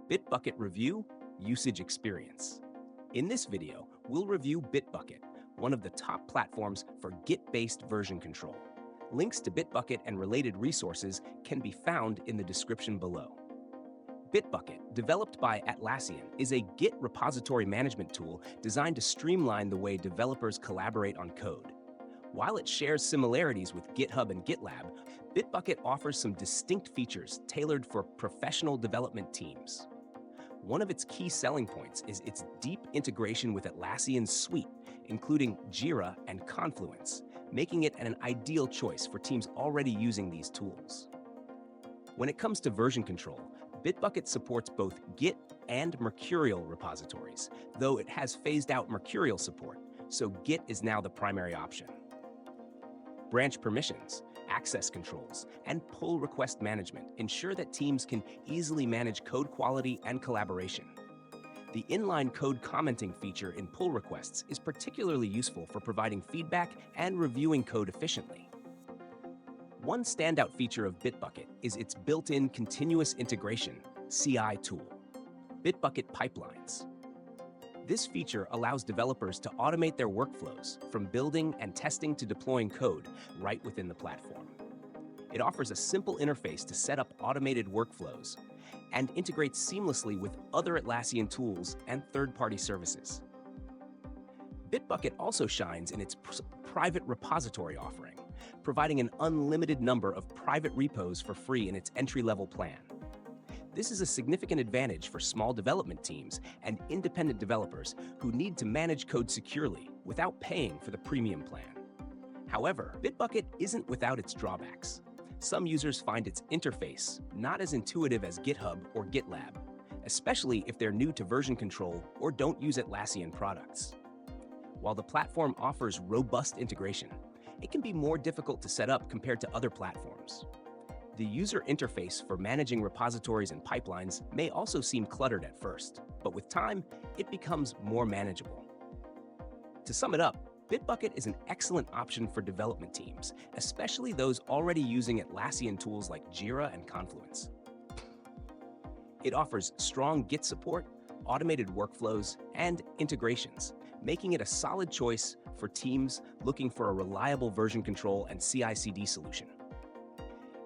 Bitbucket Review Usage Experience. In this video, we'll review Bitbucket, one of the top platforms for Git-based version control. Links to Bitbucket and related resources can be found in the description below. Bitbucket, developed by Atlassian, is a Git repository management tool designed to streamline the way developers collaborate on code. While it shares similarities with GitHub and GitLab, Bitbucket offers some distinct features tailored for professional development teams. One of its key selling points is its deep integration with Atlassian's suite, including Jira and Confluence, making it an ideal choice for teams already using these tools. When it comes to version control, Bitbucket supports both Git and Mercurial repositories, though it has phased out Mercurial support, so Git is now the primary option. Branch permissions, access controls, and pull request management ensure that teams can easily manage code quality and collaboration. The inline code commenting feature in pull requests is particularly useful for providing feedback and reviewing code efficiently. One standout feature of Bitbucket is its built-in continuous integration (CI) tool, Bitbucket Pipelines. This feature allows developers to automate their workflows from building and testing to deploying code right within the platform. It offers a simple interface to set up automated workflows and integrates seamlessly with other Atlassian tools and third-party services. Bitbucket also shines in its private repository offering, providing an unlimited number of private repos for free in its entry-level plan. This is a significant advantage for small development teams and independent developers who need to manage code securely without paying for the premium plan. However, Bitbucket isn't without its drawbacks. Some users find its interface not as intuitive as GitHub or GitLab, especially if they're new to version control or don't use Atlassian products. While the platform offers robust integration, it can be more difficult to set up compared to other platforms. The user interface for managing repositories and pipelines may also seem cluttered at first, but with time, it becomes more manageable. To sum it up, Bitbucket is an excellent option for development teams, especially those already using Atlassian tools like Jira and Confluence. It offers strong Git support, automated workflows, and integrations, making it a solid choice for teams looking for a reliable version control and CI/CD solution.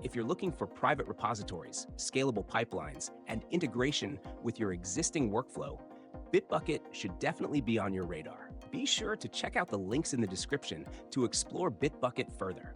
If you're looking for private repositories, scalable pipelines, and integration with your existing workflow, Bitbucket should definitely be on your radar. Be sure to check out the links in the description to explore Bitbucket further.